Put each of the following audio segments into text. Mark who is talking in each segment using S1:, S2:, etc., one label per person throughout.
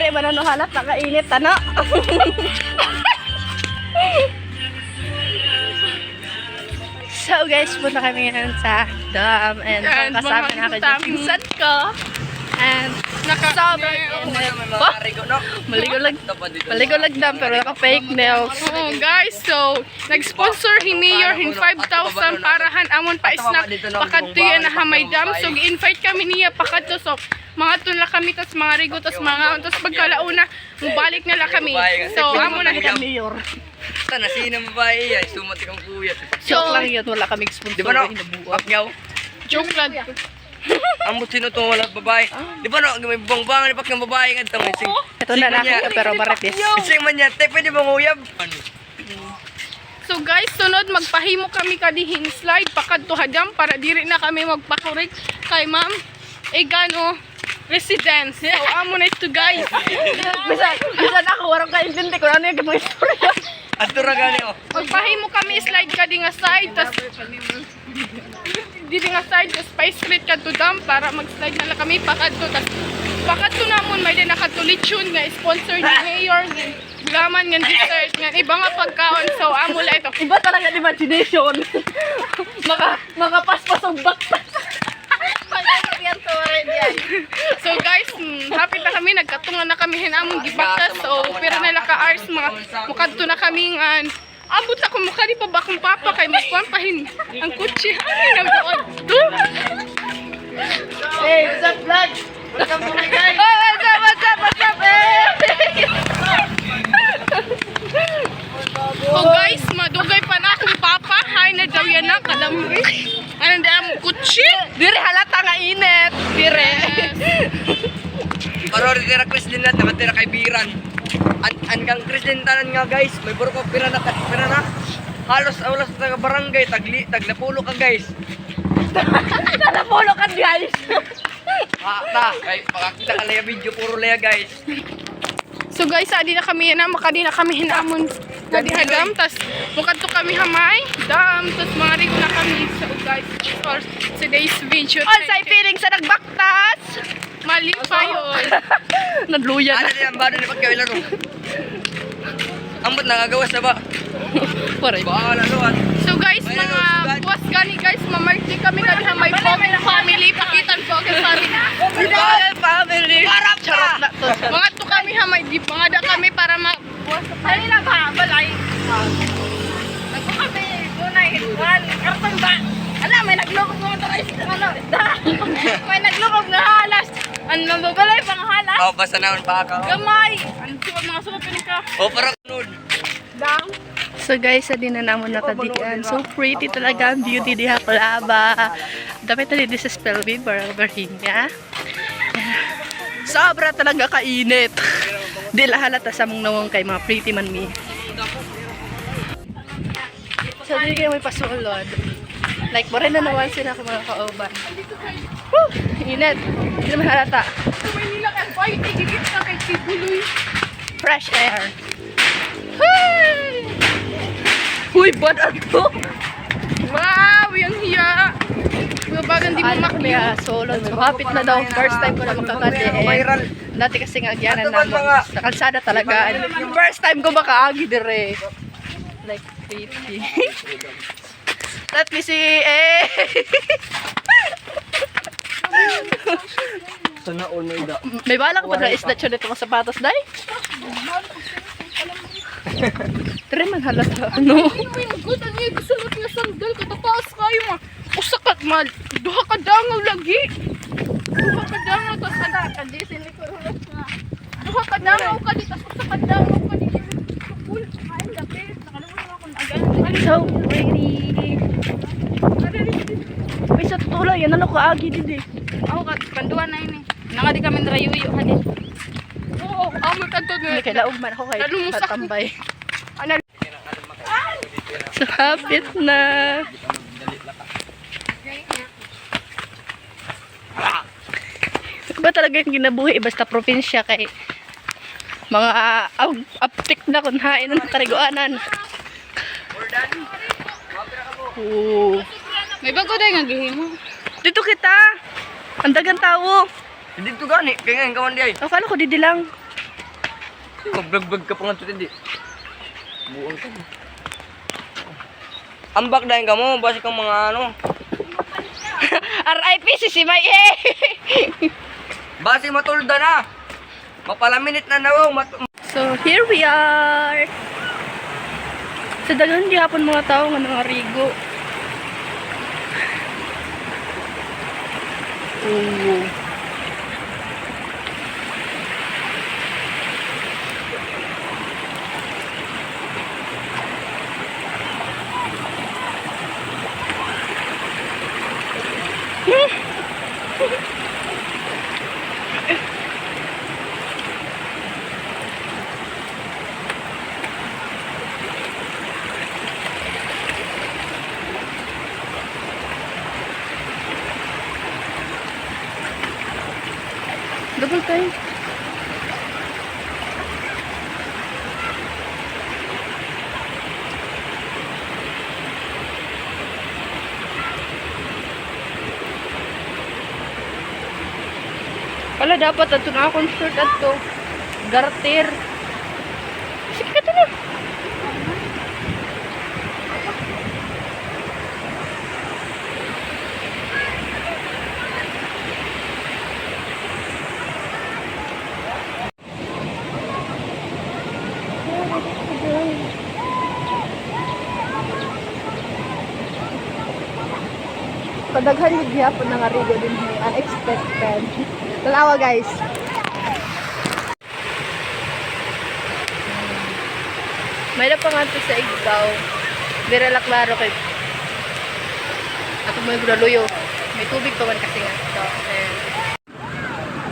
S1: Dire ba na halat nakainit ano? So guys, punta kami ngayon sa dam and kasama na ako yung pinsan ko. And sobrang init po. Maligo lang dam pero naka-fake nails.
S2: Oh guys, so nag-sponsor hi Mayor hin 5,000 para han amon pa snack pakadto yan na hamay dam. So gi-invite kami niya pakadto. So mga tula kami tas mga rigo tas mga tas pagkalauna mubalik na lang kami. So amo na
S1: Ang mayor.
S3: Sana sino babae yan, sumati kang kuya.
S1: Joke lang yun, wala kaming sponsor.
S3: Di ba no? Pakyaw?
S2: joke lang.
S3: Ambot sino to wala babae. Di ba no, may bangbangan ni pakyaw babae nga tong ising.
S1: Ito na lang pero marites.
S3: Ising man yan, te pwede bang uyab?
S2: So guys, sunod magpahimo kami kadihin slide pakadto hadam para diri na kami magpakorek kay Ma'am Egano residence. So amo na ito guys.
S1: Bisan ako, warang kaintindi ko ano yung mga istorya.
S3: Ato ra gani oh.
S2: Magpahimo kami slide kadi nga side tas diri nga side tas pa-split kadto dam para mag-slide na lang kami pakadto tas pakadto namon may din nakatulitsyon nga sponsor ni Mayor gaman nga dessert nga iba nga pagkaon so amo la ito.
S1: Iba talaga ang imagination. Makapaspas ang bakpas.
S2: So guys, happy na kami, nagkatungan na kami hinamong gibaktas. So pero nila ka hours mga mukadto na kami abot ako mukha di pa ba akong papa kay magpampahin ang kutsi ang do.
S1: Hey, what's up vlog? Welcome to my guys. Oh, what's up?
S2: So guys, madugay pa na akong papa. Hay na daw yan na kalamri. Ano na ang kutsi?
S1: Dire halata nga init. Dire.
S3: Pero tira Kristin na nakatira kay Biran. Anggang Kristin tanan nga guys, may burko pira na. Halos aulas sa barangay taglapulo ka guys.
S1: Nalapulo ka guys.
S3: Ta, kay pakakita ka laya video puro laya guys.
S2: So guys, adi na kami na makadi na kami hinamon kadihadam tas mukadto kami hamay dam tas mga rigo na kami. So guys, for today's video.
S1: Onsay feeling sa nagbaktas.
S2: Mali pa yun.
S1: Nadluyan.
S3: Ano din ang bado ni pagkaw ilaro? Ambot nagagawas na ba?
S1: Paray.
S3: Bahala doon.
S2: So guys, mga buwas gani guys, mamarti kami kadihamay Pocket family, pakitan Pocket family.
S1: Family. Charot na to.
S2: Mga to kami hamay, di mga da kami para buwas sa family. Ay ba, balay. Nagpo kami, dunay, karton ba? Ala, may naglukog mga tarais. May naglukog na halas. Ano babalay pang halas?
S3: Oh, basta naman pa ako.
S2: Gamay. Ano suot mga suot ka?
S3: Oh, parang nun.
S2: Dang.
S1: So guys, sa din na namon natadian. So pretty talaga ang beauty diha Colaba. Dapat tadi di sa Spellby, Barbarhinya. Sobra talaga kainit. Di lahalata sa mong nawang kay mga pretty man mi. So di kayo may pasulod. Like, mo rin na naman sila mga kauban. Woo! Init. Hindi naman halata.
S2: So may nilang advice, igigit na kay Tibuloy.
S1: Fresh air. Hey! Uy, bad ano?
S2: Wow, yung hiya. Mga bagang di mo makliya.
S1: Solo. So, hapit na daw. First time ko na magkakali. Dati kasi nga agyanan naman. Sa kalsada talaga. First time ko makaagi dire. Like, pretty. Let me see. Eh!
S3: Sana all may da.
S1: May bala ko pa na isda siya dito mga sapatos, day? Tara man halata. Ano?
S2: May nagutan niya, gusulot niya sandal, katapaas kayo ma. Usakat mal, duha ka dangaw lagi. Duha ka dangaw, tas kada, kadisin ni Kurulot nga. Duha ka dangaw ka di, tas usakat dangaw ka di. Kapul, ay lapit, nakalimutan ako na agad.
S1: So pretty. Uy, sa totoo lang, yan ano kaagi din eh.
S2: Ako ka, panduan na yun eh. Nanga di kami narayuyo ka din. Oo, amo ka to.
S1: Hindi kaya laog man ako kay
S2: Nalumusak.
S1: tatambay.
S2: Ano?
S1: So hapit na. Ba talaga yung ginabuhi basta probinsya kay mga aptik na kung hain ng kariguanan. Oo.
S2: May bago dahil nga gihimo.
S1: Dito kita. Ang dagang tao.
S3: Hindi to gani, kaya nga kawan di ay.
S1: Akala ko didi lang.
S3: Mag-vlog-vlog ka pa nga hindi. Buong ka. Ambak dahil ka mo, basi kang mga ano.
S1: RIP si Simay eh!
S3: Basi matulda na. Mapalaminit na nawaw.
S1: So, here we are! Sa daghan gihapon mga tao nga nangarigo. Oh. Double time. Wala dapat ato na akong short ato. Garter. Sige ka na. Padaghan yung gihapon ng arigo din unexpected. Talawa guys. May na pa nga to sa Igdaw. Dira la klaro kay ato mo yung luyo. May tubig pa man kasi nga. So,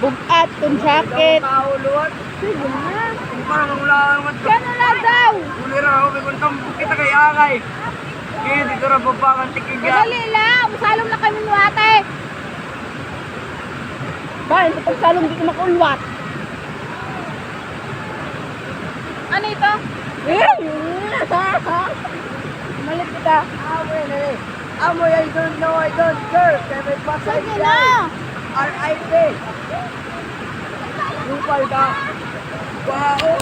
S1: bugat tong jacket.
S3: Luwat.
S1: Sige na.
S3: Parang ulangan.
S1: Gano'n na daw.
S3: Ulira ako, may kuntang kita kay Akay. Kaya dito na babangan tikiga.
S1: Madali lang. Masalong na kami nuwate. Ba, hindi pagsalong dito makulwat. Ano ito? Malit kita.
S3: Amoy, I don't know, I don't care. Kaya may pasay
S1: Sige na.
S3: R.I.P. Lupal ka. Wow.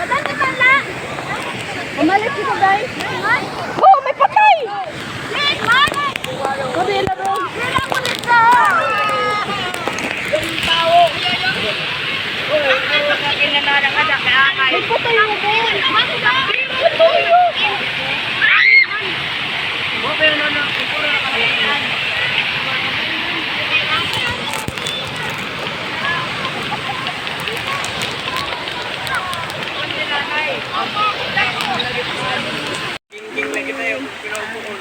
S1: Madali ka na. Umalit kita guys. Oh, may patay. Sabi na ron. May patay mo din.
S3: King lang kita yung pinaupuon.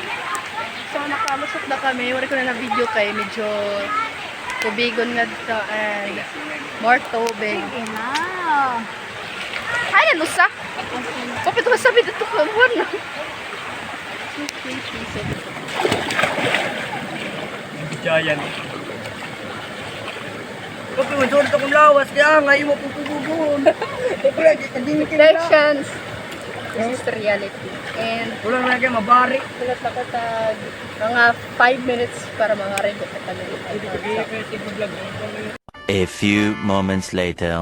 S1: So nakalusot na kami. Wala ko na video kay medyo tubigon nga dito and more tubig. Ay, nalusa. Kapit mo sabi dito ko mo.
S3: Giant. Kapag mo sorot akong lawas, kaya nga imo pupububuhon.
S1: Connections. This is reality. And
S3: Wala na kayo mabari.
S1: sulat ako sa mga 5 minutes para mga rigo sa kami.
S4: A few moments later.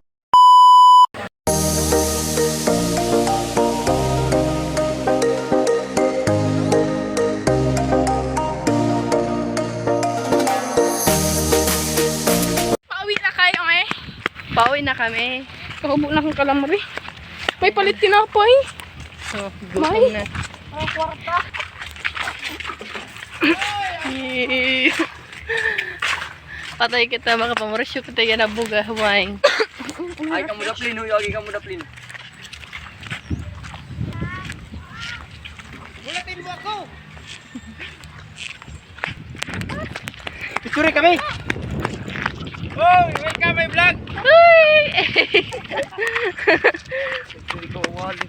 S2: Pauwi na kayo eh.
S1: Pauwi na kami.
S2: Kahubo na kang kalamari. May palit tinapay.
S1: So, gutom na. Patay kita makapamorsyo kita yan na buga huwain.
S3: Ay, kamu daplin, huy. Agi kamu daplin. Bulatin mo ako! Picture kami! Oh, welcome my vlog!
S1: Uy!
S3: Picture ko, wali.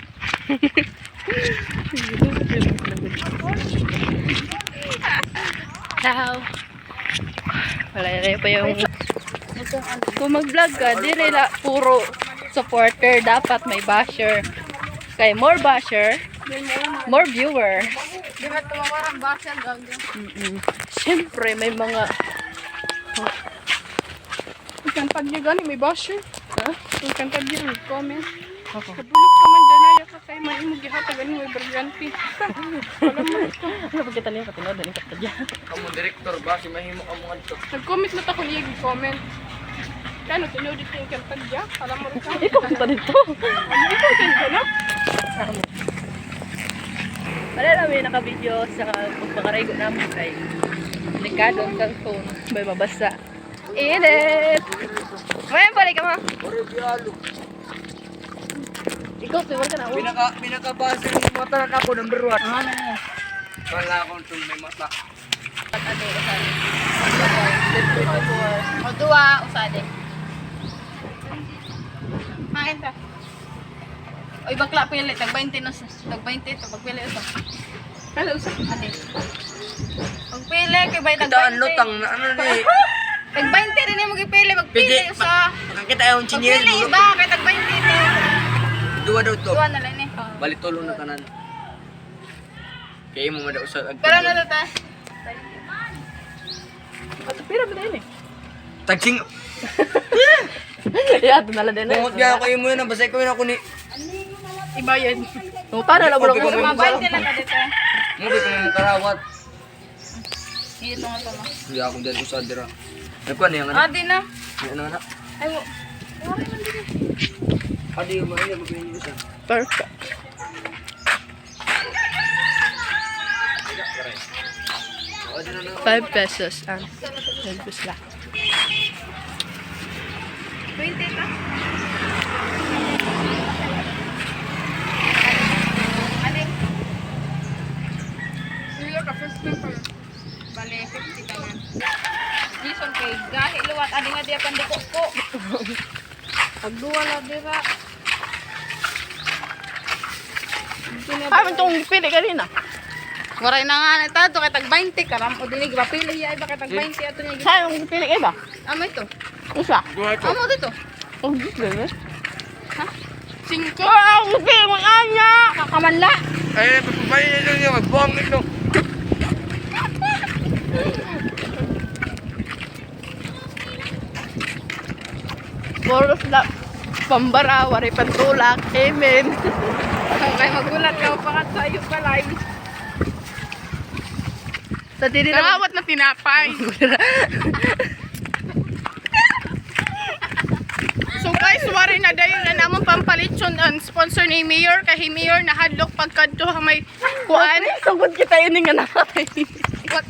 S1: Ciao! Wala na pa yung... Kung mag-vlog ka, di nila puro supporter. Dapat may basher. Kaya more basher, more viewer.
S2: Di ba tumawar ang basya gagawin?
S1: Siyempre, may mga...
S2: Ikan pag niya gani, may basher. Ang kanta din, comment. Kabulok ka man danaya ka kay man mo gihatagan mo brilyante. Alam mo ito.
S1: Ano ba kita niya katinood ni katadya?
S3: Kamu direktor ba? Si mahimo ka mga ito.
S2: Nag-comment na tako niya comment. Kano tinuod dito yung kanta diya? Alam mo ito.
S1: Ikaw punta dito.
S2: Ano ito kanta na?
S1: Wala namin naka-video sa pagpakarego namin kay delikado ang cellphone. May mabasa. Init! Ngayon, balik ka mo.
S3: Ore bialo.
S1: Ikaw, tiwar ka na.
S3: Pinakabasa ng mata na ako number 1.
S1: Ah, ano yan?
S3: Wala akong tung may mata.
S1: At ano, usali. O, dua, usali.
S2: Main ta.
S1: Oy, bakla, pili. Tag-20 no. Tag-20 ito. Pagpili ito.
S2: Hello sa.
S1: Ate. Pagpili, kay bay
S3: Kita
S1: tag-20.
S3: ang lutang na ano ni.
S1: Tag-20 rin yung magpili. Magpili sa...
S3: Makakita yung chinyel.
S1: Magpili iba, kay tag-20 rin.
S3: Dua daw to.
S1: Dua na lang eh.
S3: Balik tulo na kanan. Kaya mo madaw sa
S1: Pero ano to ta? Pira ba din eh?
S3: Tagsing.
S1: Yeah, ito na lang din eh.
S3: Bungot gaya kayo mo yun. Basay ko yun ako ni.
S2: Iba yan.
S1: Kung paano na bulong
S3: Okay,
S1: mo?
S3: okay.
S1: 20 lang ka dito.
S3: Mo dito yung karawat.
S1: Ito nga ito mo.
S3: Hindi ako dyan usad dira. Nagkuhan yung ano.
S1: Ah, di na.
S3: Ano na.
S1: Ay, mo.
S3: Adi yung mga yun. Magpinin yung isa.
S1: Perfect.
S3: O, dyan na
S1: 5 pesos ang helbus lang.
S2: 20 ka?
S1: Aling?
S2: Sila ka first time pa.
S1: Bale, 50 ka man. Jason kay gahi luwat. Adi nga diya pandiko ko.
S2: Pagduwa na dira.
S1: Ay, man itong pili kanina. Waray na nga na ito. Kay tag-20 ka ram. O dinig ba? Pili ya iba kay tag-20. Ito niya. Saan yung pili iba? Amo ito. Usa? Amo dito. Oh, dito na. Ha?
S2: 5.
S1: Ah, ang pili mo anya. Kakamanla.
S3: Ay, papapayin nyo yung magbuang ito.
S1: Boros na. Pambara. Waray pantulak. Amen.
S2: Kaya magulat ka pa sa iyo pa live.
S1: Sa tiri na.
S2: Nakawat na tinapay. So guys, wari na dayon na namang pampalitson ang sponsor ni Mayor kay Mayor nahadlok pagkadto may kuan.
S1: Sugod kita yun nga namatay.
S2: What?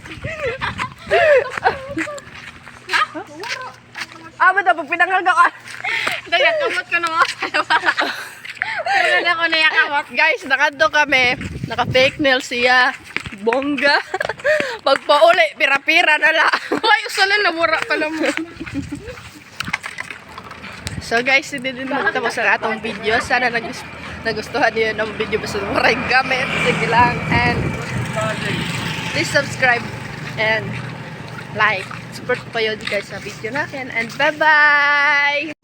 S1: Ah, ba pag pinangaga ka?
S2: Daya kamot ka na nga. Wala na ako nayakamot.
S1: Guys, nakadto kami. Naka-fake nail siya. Bongga. Pagpauli, pira-pira na lang.
S2: Ay, usala na mura pala mo.
S1: So guys, hindi din magtapos ang atong video. Sana nagustuhan niyo ng video. Basta maraming gamit. Sige lang. And please subscribe and like. Support ko kayo guys sa video natin. And bye-bye!